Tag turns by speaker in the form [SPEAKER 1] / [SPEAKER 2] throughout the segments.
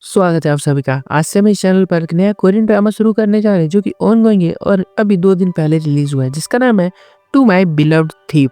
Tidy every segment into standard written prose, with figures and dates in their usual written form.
[SPEAKER 1] स्वागत है आप सभी का। आज से हम इस चैनल पर एक नया कोरियन ड्रामा शुरू करने जा रहे हैं जो कि ऑनगोइंग है और अभी 2 दिन पहले रिलीज़ हुआ है जिसका नाम है टू माय बिलव्ड थीफ।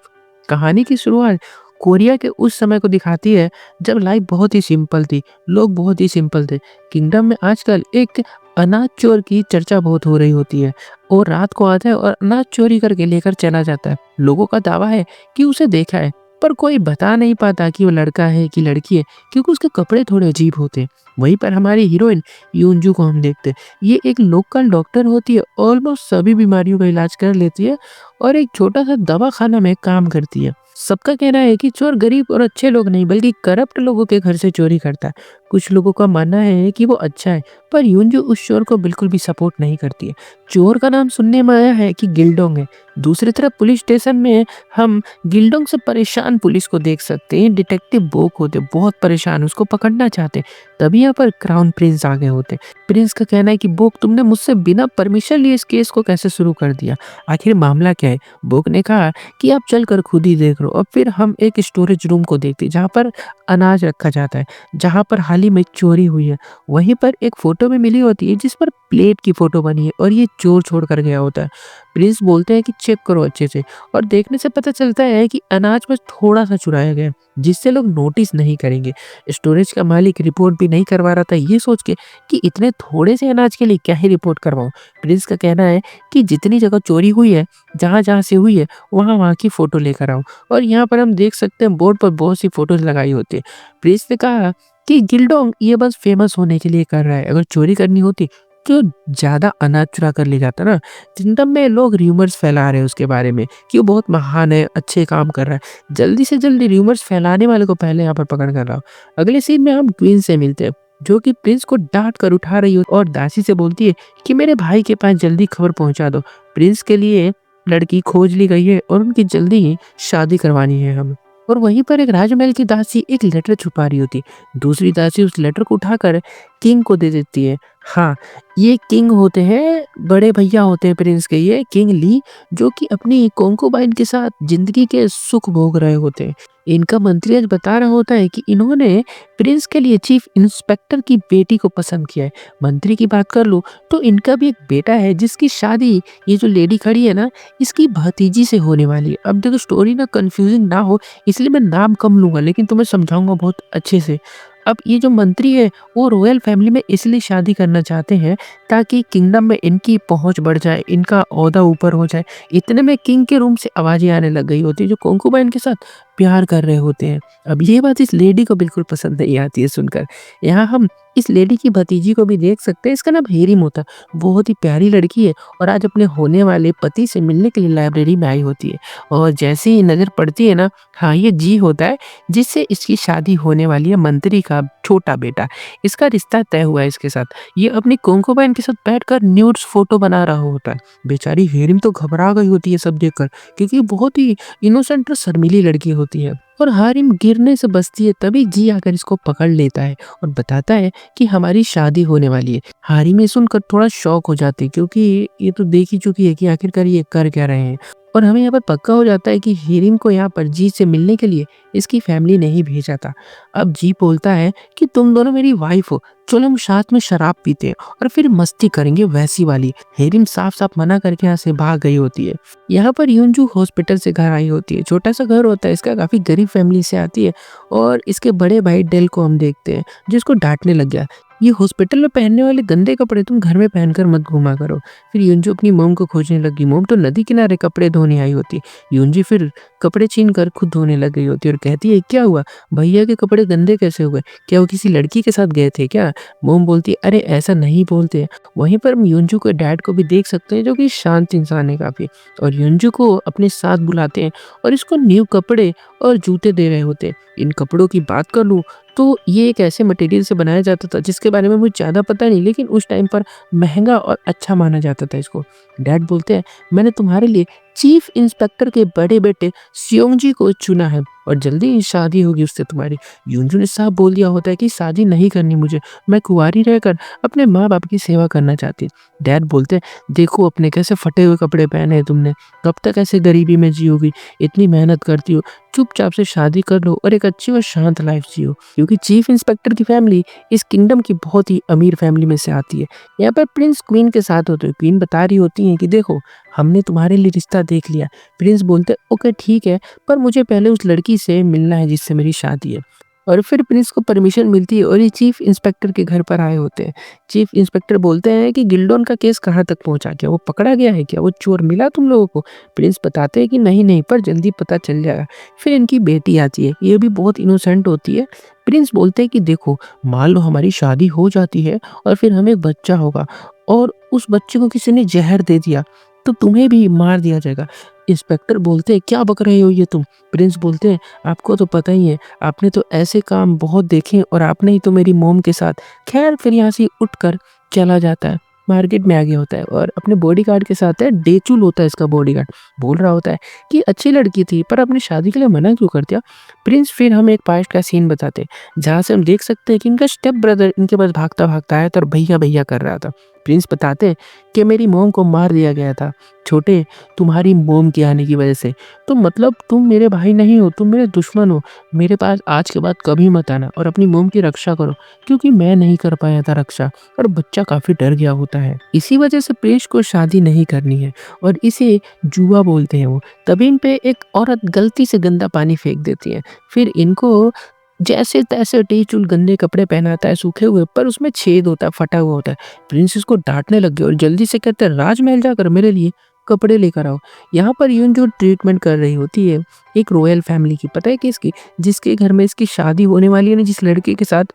[SPEAKER 1] कहानी की शुरुआत कोरिया के उस समय को दिखाती है जब लाइफ बहुत ही सिंपल थी, लोग बहुत ही सिंपल थे। किंगडम में आजकल एक अनाज चोर की चर्चा बहुत हो रही होती है और रात को आता है और अनाज चोरी करके लेकर चला जाता है। लोगों का दावा है कि उसे देखा है, पर कोई बता नहीं पाता कि वो लड़का है कि लड़की है क्योंकि उसके कपड़े थोड़े अजीब होते हैं। वहीं पर हमारी हीरोइन यूनजू को हम देखते हैं। ये एक लोकल डॉक्टर होती है, ऑलमोस्ट सभी बीमारियों का इलाज कर लेती है और एक छोटा-सा दवाखाना में काम करती है। सबका कहना है कि चोर गरीब और अच्छे लोग नहीं बल्कि करप्ट लोगों के घर से चोरी करता है। कुछ लोगों का मानना है कि वो अच्छा है, पर यूनजू उस चोर को बिल्कुल भी सपोर्ट नहीं करती है। चोर का नाम सुनने में आया है कि गिल्डोंग है। दूसरी तरफ पुलिस स्टेशन में हम गिल्डोंग से परेशान पुलिस को देख सकते हैं। डिटेक्टिव बोक होते बहुत परेशान, उसको पकड़ना चाहते। तभी यहाँ पर क्राउन प्रिंस आ गए होते। प्रिंस का कहना है कि बोक तुमने मुझसे बिना परमिशन लिए इस केस को कैसे शुरू कर दिया? आखिर मामला क्या है? बोक ने कहा कि आप चलकर खुद ही देख लो और फिर हम एक स्टोरेज रूम को देखते हैं जहाँ पर अनाज रखा जाता है, जहाँ पर हाल ही में चोरी हुई है। वहीं पर एक फोटो भी मिली होती है जिस पर प्लेट की फोटो बनी है और ये चोर छोड़ कर गया होता है। प्रिंस बोलते हैं कि चेक करो अच्छे से और देखने से पता चलता है कि अनाज बस थोड़ा-सा चुराया गया है, जिससे लोग नोटिस नहीं करेंगे। स्टोरेज का मालिक रिपोर्ट भी नहीं करवा रहा था ये सोच के कि इतने थोड़े से अनाज के लिए क्या ही रिपोर्ट करवाऊँ। प्रिंस का कहना है कि जितनी जगह चोरी हुई है, जहाँ-जहाँ से हुई है, वहाँ-वहाँ की फ़ोटो लेकर आओ और यहाँ पर हम देख सकते हैं बोर्ड पर बहुत सी फ़ोटोज़ लगाई होती है। प्रिंस ने कहा कि गिल्डोंग ये बस फ़ेमस होने के लिए कर रहा है, अगर चोरी करनी होती तो ज़्यादा अनाज चुरा कर ले जाता ना। किंगडम में लोग र्यूमर्स फैला रहे हैं उसके बारे में कि वो बहुत महान है, अच्छे काम कर रहा है। जल्दी से जल्दी र्यूमर्स फैलाने वाले को पहले यहाँ पर पकड़ कर लाओ। अगले सीन में हम क्वीन से मिलते हैं जो कि प्रिंस को डांट कर उठा रही हो और दासी से बोलती है कि मेरे भाई के पास जल्दी खबर पहुंचा दो। प्रिंस के लिए लड़की खोज ली गई है और उनकी जल्दी ही शादी करवानी है हमें। और वहीं पर एक राजमहल की दासी एक लेटर छुपा रही होती। दूसरी दासी उस लेटर को उठाकर किंग को दे देती है। हाँ, ये किंग होते हैं, बड़े भैया होते हैं प्रिंस के, ये किंग ली, जो कि अपनी कोंकोबाइन के साथ जिंदगी के सुख भोग रहे होते हैं। इनका मंत्री आज बता रहा होता है कि इन्होंने प्रिंस के लिए चीफ इंस्पेक्टर की बेटी को पसंद किया है। मंत्री की बात कर लूं तो इनका भी एक बेटा है जिसकी शादी ये जो लेडी खड़ी है ना, इसकी भतीजी से होने वाली है। अब देखो स्टोरी ना कंफ्यूजिंग ना हो इसलिए मैं नाम कम लूंगा लेकिन तुम्हें समझाऊंगा बहुत अच्छे से। अब ये जो मंत्री है वो रॉयल फैमिली में इसलिए शादी करना चाहते हैं ताकि किंगडम में इनकी पहुंच बढ़ जाए, इनका ओहदा ऊपर हो जाए। इतने में किंग के रूम से आवाजें आने लग गई होती है जो कोंकोबाइन के साथ प्यार कर रहे होते हैं। अब ये बात इस लेडी को बिल्कुल पसंद नहीं आती है सुनकर। यहाँ हम इस लेडी की भतीजी को भी देख सकते हैं, इसका नाम हेरिम होता है। बहुत ही प्यारी लड़की है और आज अपने होने वाले पति से मिलने के लिए लाइब्रेरी में आई होती है और जैसे ही नजर पड़ती है ना, हाँ ये जी होता है जिससे इसकी शादी होने वाली है, मंत्री का छोटा बेटा। इसका रिश्ता तय हुआ है इसके साथ। ये अपनी कोंकोबाइन के साथ बैठकर न्यूड्स फोटो बना रहा होता है। बेचारी हेरिम तो घबरा गई होती है सब देखकर क्योंकि बहुत ही इनोसेंट और शर्मीली लड़की होती है और हारिम गिरने से बचती है। तभी जी आकर इसको पकड़ लेता है और बताता है कि हमारी शादी होने वाली है। हारिम ये सुनकर थोड़ा शॉक हो जाती है क्योंकि ये तो देख ही चुकी है कि आखिरकार ये कर क्या रहे हैं और हमें यहाँ पर पक्का हो जाता है कि हेरिम को यहाँ पर जी से मिलने के लिए इसकी फैमिली ने ही भेजा था। अब जी बोलता है कि तुम दोनों मेरी वाइफ हो, चलो हम साथ में शराब पीते हैं और फिर मस्ती करेंगे वैसी वाली। हेरिम साफ साफ मना करके यहाँ से भाग गई होती है। यहाँ पर यूनजू हॉस्पिटल से घर आई होती है। छोटा सा घर होता है इसका, काफी गरीब फैमिली से आती है और इसके बड़े भाई डेल को हम देखते हैं जिसको डांटने लग गया, ये हॉस्पिटल में पहनने वाले गंदे कपड़े तुम घर में पहनकर मत घुमा करो। फिर यूनजू अपनी मोम को खोजने लगी। मोम तो नदी किनारे कपड़े धोने आई होती। यूनजी फिर कपड़े छीन कर खुद धोने लग गई होती है और कहती है क्या हुआ, भैया के कपड़े गंदे कैसे हुए, क्या वो किसी लड़की के साथ गए थे क्या? मोम बोलती है अरे ऐसा नहीं बोलते। वहीं पर हम यूनजू के डैड को भी देख सकते हैं जो कि शांत इंसान है काफी, और यूनजू को अपने साथ बुलाते हैं और इसको न्यू कपड़े और जूते दे रहे होते हैं। इन कपड़ों की बात कर लूँ तो ये एक ऐसे मटेरियल से बनाया जाता था जिसके बारे में मुझे ज़्यादा पता नहीं, लेकिन उस टाइम पर महंगा और अच्छा माना जाता था इसको। डैड बोलते हैं मैंने तुम्हारे लिए चीफ इंस्पेक्टर के बड़े बेटे सियोंग जी को चुना है। और जल्दी ही शादी होगी उससे तुम्हारी। यूनजू ने साफ बोल दिया होता है कि शादी नहीं करनी मुझे, मैं कुँवारी रहकर अपने माँ-बाप की सेवा करना चाहती हूँ। डैड बोलते हैं, देखो अपने कैसे फटे हुए कपड़े पहने हैं तुमने, कब तक ऐसे गरीबी में जियोगी, इतनी मेहनत करती हो, चुपचाप से शादी कर लो और एक अच्छी और शांत लाइफ जियो। क्योंकि चीफ इंस्पेक्टर की फैमिली इस किंगडम की बहुत ही अमीर फैमिली में से आती है। यहाँ पर प्रिंस क्वीन के साथ होते हैं, क्वीन बता रही होती हैं कि देखो हमने तुम्हारे लिए रिश्ता देख लिया। प्रिंस बोलते हैं ओके ठीक है, पर मुझे पहले उस लड़की से मिलना है जिससे मेरी शादी है। और फिर प्रिंस को परमिशन मिलती है और ये चीफ इंस्पेक्टर के घर पर आए होते हैं। चीफ इंस्पेक्टर बोलते हैं कि गिल्डोन का केस कहाँ तक पहुँचा? क्या वो पकड़ा गया है? क्या वो चोर मिला तुम लोगों को? प्रिंस बताते हैं कि नहीं, पर जल्दी पता चल जाएगा। फिर इनकी बेटी आती है, ये भी बहुत इनोसेंट होती है। प्रिंस बोलते हैं कि देखो, मान लो हमारी शादी हो जाती है और फिर हमें एक बच्चा होगा और उस बच्चे को किसी ने ज़हर दे दिया, तो तुम्हें भी मार दिया जाएगा। इंस्पेक्टर बोलते हैं, क्या बक रहे हो ये तुम? प्रिंस बोलते हैं, आपको तो पता ही है, आपने तो ऐसे काम बहुत देखे हैं और आपने ही तो मेरी मॉम के साथ। खैर फिर यहाँ से उठकर चला जाता है। मार्केट में आ गया होता है और अपने बॉडीगार्ड के साथ है, डेचुल होता है इसका बॉडीगार्ड। बोल रहा होता है कि अच्छी लड़की थी पर आपने शादी के लिए मना क्यों कर दिया? प्रिंस फिर हमें एक पास्ट का सीन बताते हैं, जहाँ से हम देख सकते हैं कि इनका स्टेप ब्रदर इनके पास भागता-भागता आया था और भैया-भैया कर रहा था। प्रिंस बताते हैं कि मेरी मॉम को मार दिया गया था, छोटे तुम्हारी मॉम के आने की वजह से। तो मतलब तुम मेरे भाई नहीं हो, तुम मेरे दुश्मन हो। मेरे पास आज के बाद कभी मत आना और अपनी मॉम की रक्षा करो, क्योंकि मैं नहीं कर पाया था रक्षा। और बच्चा काफ़ी डर गया होता है। इसी वजह से प्रिंस को शादी नहीं करनी है और इसे जुआ बोलते हैं वो। तभी इन पे एक औरत गलती से गंदा पानी फेंक देती है। फिर इनको जैसे-तैसे टीचुल गंदे कपड़े पहनाता है सूखे हुए, पर उसमें छेद होता है, फटा हुआ होता है। प्रिंस इसको डाँटने लग गए और जल्दी से कहते हैं, राजमहल जाकर मेरे लिए कपड़े लेकर आओ। यहाँ पर यून जो ट्रीटमेंट कर रही होती है एक रॉयल फैमिली की, पता है किसकी? जिसके घर में इसकी शादी होने वाली है ना जिस लड़के के साथ,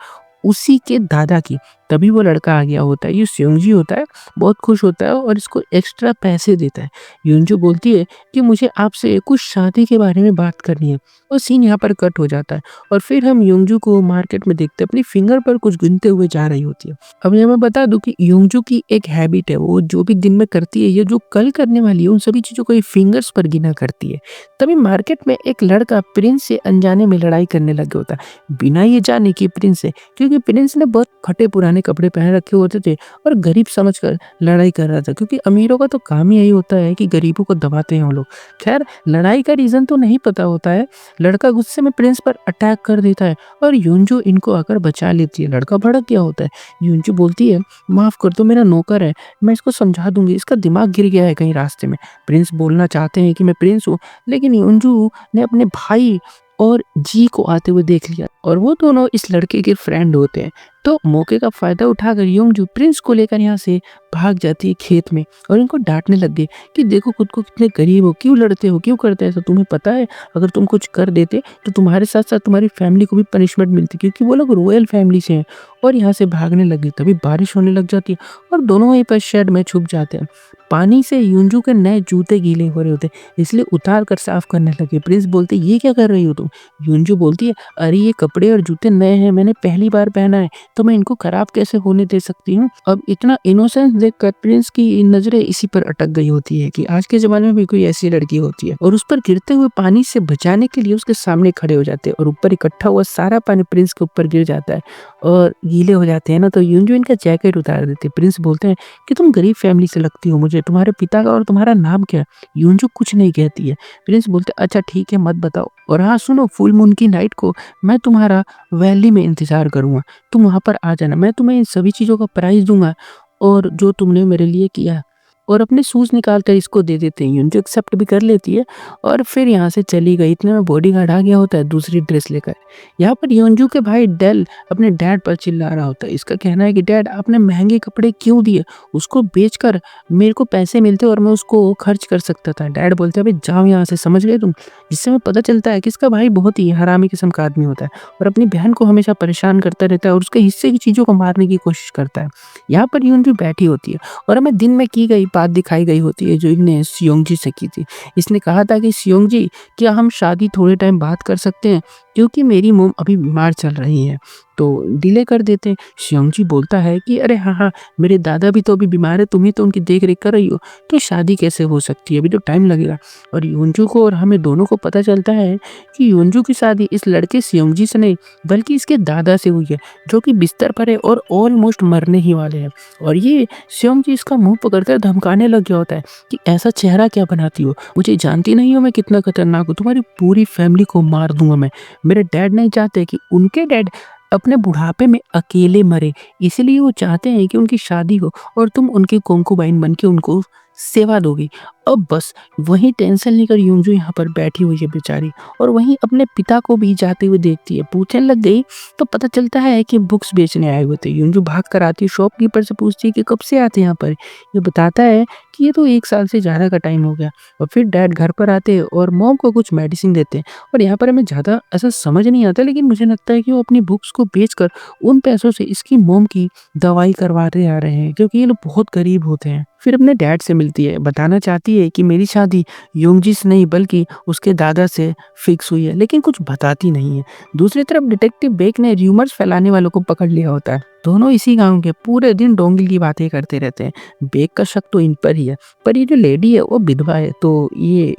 [SPEAKER 1] उसी के दादा की। तभी वो लड़का आ गया होता है, ये सेयोंजी होता है, बहुत खुश होता है और इसको एक्स्ट्रा पैसे देता है। यूनजो बोलती है कि मुझे आपसे कुछ शादी के बारे में बात करनी है और सीन यहाँ पर कट हो जाता है और फिर हम योंजू को मार्केट में देखते हैं, अपनी फिंगर पर कुछ गिनते हुए जा रही होती है। अब यहाँ मैं बता दूं कि योंजू की एक हैबिट है, वो जो भी दिन में करती है या जो कल करने वाली है उन सभी चीज़ों को ये फिंगर्स पर गिना करती है। तभी मार्केट में एक लड़का प्रिंस से अनजाने में लड़ाई करने लगे होता है, बिना ये जाने कि प्रिंस से, क्योंकि प्रिंस ने बहुत फटे पुराने कपड़े पहन रखे होते थे और गरीब समझकर लड़ाई कर रहा था, क्योंकि अमीरों का तो काम ही यही होता है कि गरीबों को दबाते हैं वो लोग। खैर लड़ाई का रीज़न तो नहीं पता होता है, लड़का गुस्से में प्रिंस पर अटैक कर देता है और यूनजो इनको आकर बचा लेती है। लड़का भड़क गया होता है, यूनजो बोलती है माफ़ कर दो, मेरा नौकर है, मैं इसको समझा दूंगी, इसका दिमाग गिर गया है कहीं रास्ते में। प्रिंस बोलना चाहते हैं कि मैं प्रिंस हूँ, लेकिन यूनजो ने अपने भाई और जी को आते हुए देख लिया और वो दोनों इस लड़के के फ्रेंड होते हैं। तो मौके का फ़ायदा उठाकर योंजू प्रिंस को लेकर यहाँ से भाग जाती है खेत में और इनको डाँटने लग गई कि देखो खुद को कितने गरीब हो, क्यों लड़ते हो, क्यों करते हो ऐसा? तुम्हें पता है अगर तुम कुछ कर देते तो तुम्हारे साथ-साथ तुम्हारी फैमिली को भी पनिशमेंट मिलती, क्योंकि वो लोग रॉयल फैमिली से हैं। और यहाँ से भागने लगी, तभी बारिश होने लग जाती है और दोनों वहीं पर शेड में छुप जाते हैं। पानी से योंजू के नए जूते गीले हो रहे होते हैं, इसलिए उतार कर साफ करने लगे। प्रिंस बोलते ये क्या कर रही हो तुम? योंजू बोलती है अरे ये कपड़े और जूते नए हैं, मैंने पहली बार पहना है, तो मैं इनको खराब कैसे होने दे सकती हूँ? अब इतना इनोसेंस देखकर प्रिंस की नज़रें इसी पर अटक गई होती है कि आज के ज़माने में भी कोई ऐसी लड़की होती है, और उस पर गिरते हुए पानी से बचाने के लिए उसके सामने खड़े हो जाते हैं और ऊपर इकट्ठा हुआ सारा पानी प्रिंस के ऊपर गिर जाता है और गीले हो जाते हैं ना, तो यूनजो इनका जैकेट उतार देते हैं। प्रिंस बोलते हैं कि तुम गरीब फैमिली से लगती हो मुझे, तुम्हारे पिता का और तुम्हारा नाम क्या है? यूनजो कुछ नहीं कहती है। प्रिंस बोलते अच्छा ठीक है मत बताओ, और हाँ सुनो, फुल मून की नाइट को मैं तुम्हारा वैली में इंतज़ार करूँगा, तुम वहाँ पर आ जाना, मैं तुम्हें इन सभी चीज़ों का प्राइज़ दूँगा और जो तुमने मेरे लिए किया। और अपने शूज़ निकाल कर इसको दे देते हैं, यूनजो एक्सेप्ट भी कर लेती है और फिर यहाँ से चली गई। इतने में बॉडीगार्ड आ गया होता है दूसरी ड्रेस लेकर। यहाँ पर योंजू के भाई डेल अपने डैड पर चिल्ला रहा होता है। इसका कहना है कि डैड आपने महँगे कपड़े क्यों दिए? उसको बेचकर मेरे को पैसे मिलते और मैं उसको खर्च कर सकता था। डैड बोलते हैं अबे जाओ यहाँ से, समझ गए तुम? जिससे हमें पता चलता है कि इसका भाई बहुत ही हरामी किस्म का आदमी होता है और अपनी बहन को हमेशा परेशान करता रहता है और उसके हिस्से की चीज़ों को मारने की कोशिश करता है। यहाँ पर योंजू बैठी होती है और हमें दिन में की गई बात दिखाई गई होती है जो इनने सियोंगजी से की थी। इसने कहा था कि सियोंगजी क्या हम शादी थोड़े टाइम बाद कर सकते हैं, क्योंकि मेरी मॉम अभी बीमार चल रही है। तो डिले कर देते हैं। शियोंगजी बोलता है कि अरे हाँ, हाँ, मेरे दादा भी तो अभी बीमार है, तुम ही तो उनकी देख-रेख कर रही हो, तो शादी कैसे हो सकती है? अभी तो टाइम लगेगा। और योंजू को और हमें दोनों को पता चलता है कि योंजू की शादी इस लड़के शियोंगजी से नहीं, बल्कि इसके दादा से हुई है, जो कि बिस्तर पर है और ऑलमोस्ट मरने ही वाले हैं। और ये शियोंगजी इसका मुँह पकड़कर धमकाने लग गया होता है कि ऐसा चेहरा क्या बनाती हो? मुझे जानती नहीं हो मैं कितना खतरनाक हूँ? तुम्हारी पूरी फैमिली को मार दूँगा मैं। मेरे डैड नहीं चाहते कि उनके डैड अपने बुढ़ापे में अकेले मरे, इसलिए वो चाहते हैं कि उनकी शादी हो और तुम उनकी कोंकोबाइन बन के उनको सेवा दोगी। अब बस वही टेंशन लेकर यूंजू यहाँ पर बैठी हुई है बेचारी, और वहीं अपने पिता को भी जाते हुए देखती है। पूछने लग गई तो पता चलता है कि बुक्स बेचने आए हुए थे। यूंजू भाग कर आती है, शॉपकीपर से पूछती है कि कब से आते हैं यहाँ पर। ये बताता है कि ये तो 1 साल से ज़्यादा का टाइम हो गया। और फिर डैड घर पर आते हैं और मॉम को कुछ मेडिसिन देते हैं। और यहाँ पर हमें ज़्यादा ऐसा समझ नहीं आता, लेकिन मुझे लगता है कि वो अपनी बुक्स को बेचकर उन पैसों से इसकी मॉम की दवाई करवाते आ रहे हैं, क्योंकि ये लोग बहुत गरीब होते हैं। फिर अपने डैड से मिलती है, बताना चाहती है कि मेरी शादी योंगजी से नहीं बल्कि उसके दादा से फिक्स हुई है, लेकिन कुछ बताती नहीं है। दूसरी तरफ डिटेक्टिव बेक ने र्यूमर्स फैलाने वालों को पकड़ लिया होता है। दोनों इसी गांव के पूरे दिन डोंगिल की बातें करते रहते हैं। बेक का शक तो इन पर ही है, पर ये जो लेडी है वो विधवा है, तो ये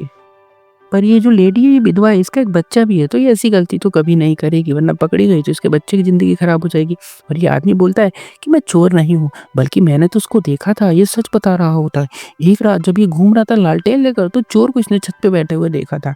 [SPEAKER 1] जो लेडी है ये विधवा है, इसका एक बच्चा भी है, तो ये ऐसी गलती तो कभी नहीं करेगी, वरना पकड़ी गई तो इसके बच्चे की ज़िंदगी खराब हो जाएगी। और ये आदमी बोलता है कि मैं चोर नहीं हूँ, बल्कि मैंने तो उसको देखा था, ये सच बता रहा होता है। एक रात जब ये घूम रहा था लालटेन लेकर, तो चोर को इसने छत पे बैठे हुए देखा था।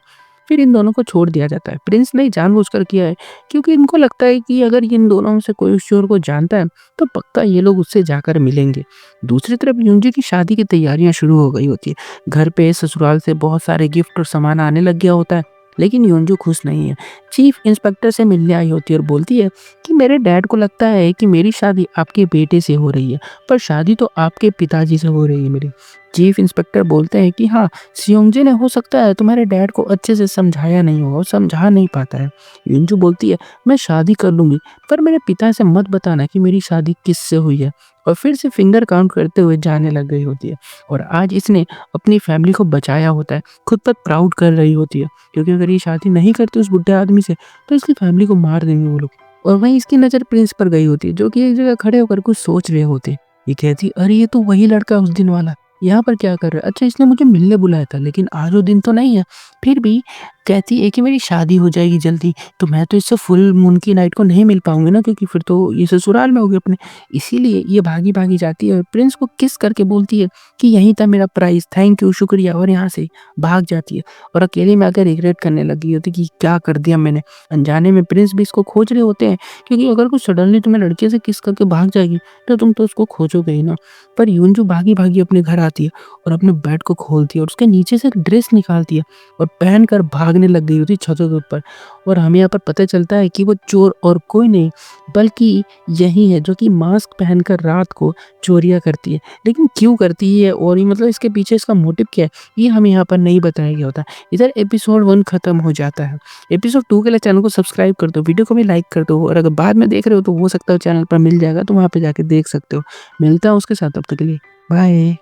[SPEAKER 1] फिर इन दोनों को छोड़ दिया जाता है। प्रिंस ने जानबूझकर किया है, क्योंकि इनको लगता है कि अगर इन दोनों में से कोई उस चोर को जानता है, तो पक्का ये लोग उससे जाकर मिलेंगे। दूसरी तरफ यूंजी की शादी की तैयारियां शुरू हो गई होती है। घर पे ससुराल से बहुत सारे गिफ्ट और सामान आने लग गया होता है, लेकिन योंजू खुश नहीं है। चीफ इंस्पेक्टर से मिलने आई होती है और बोलती है कि मेरे डैड को लगता है कि मेरी शादी आपके बेटे से हो रही है, पर शादी तो आपके पिताजी से हो रही है मेरी। चीफ इंस्पेक्टर बोलते हैं कि हाँ, सियोंजे ने हो सकता है तुम्हारे डैड को अच्छे से समझाया नहीं होगा, वो समझा नहीं पाता है। योंजू बोलती है मैं शादी कर लूंगी, पर मेरे पिता से मत बताना कि मेरी शादी किससे हुई है। और फिर से फिंगर काउंट करते हुए जाने लग गई होती है। और आज इसने अपनी फैमिली को बचाया होता है, खुद पर प्राउड कर रही होती है, क्योंकि अगर ये शादी नहीं करती उस बुढ़े आदमी से, तो इसकी फैमिली को मार देंगे वो लोग। और वहीं इसकी नज़र प्रिंस पर गई होती है, जो कि एक जगह खड़े होकर कुछ सोच रहे होते हैं। ये कहती अरे ये तो वही लड़का उस दिन वाला, यहाँ पर क्या कर रहा है? अच्छा, इसने मुझे मिलने बुलाया था, लेकिन आज वो दिन तो नहीं है। फिर भी कहती है कि मेरी शादी हो जाएगी जल्दी, तो मैं तो इससे फुल मून की नाइट को नहीं मिल पाऊंगी ना, क्योंकि फिर तो ये ससुराल में होगी अपने। इसीलिए ये भागी भागी जाती है और प्रिंस को किस करके बोलती है कि यही था मेरा प्राइस, थैंक यू, शुक्रिया, और यहाँ से भाग जाती है। और अकेले में आकर रिग्रेट करने लगी होती कि क्या कर दिया मैंने। अनजाने में प्रिंस भी इसको खोज रहे होते हैं, क्योंकि अगर कुछ सडनली तुम्हें लड़के से किस करके भाग जाएगी, तो तुम तो उसको खोजोगे ही ना। पर यूंजू भागी भागी अपने घर आती है और अपने बेड को खोलती है और उसके नीचे से एक ड्रेस निकालती है और पहनकर भागने लग गई होती है छतों के ऊपर। और हमें यहाँ पर पता चलता है कि वो चोर और कोई नहीं, बल्कि यही है जो कि मास्क पहनकर रात को चोरियां करती है। लेकिन क्यों करती है और ये मतलब इसके पीछे इसका मोटिव क्या है, ये हमें यहाँ पर नहीं बताया गया होता। इधर एपिसोड 1 खत्म हो जाता है। एपिसोड 2 के लिए चैनल को सब्सक्राइब कर दो, वीडियो को भी लाइक कर दो, और अगर बाद में देख रहे हो तो हो सकता है चैनल पर मिल जाएगा, तो वहाँ पे जाके देख सकते हो। मिलता है उसके साथ, तब तक के लिए बाय।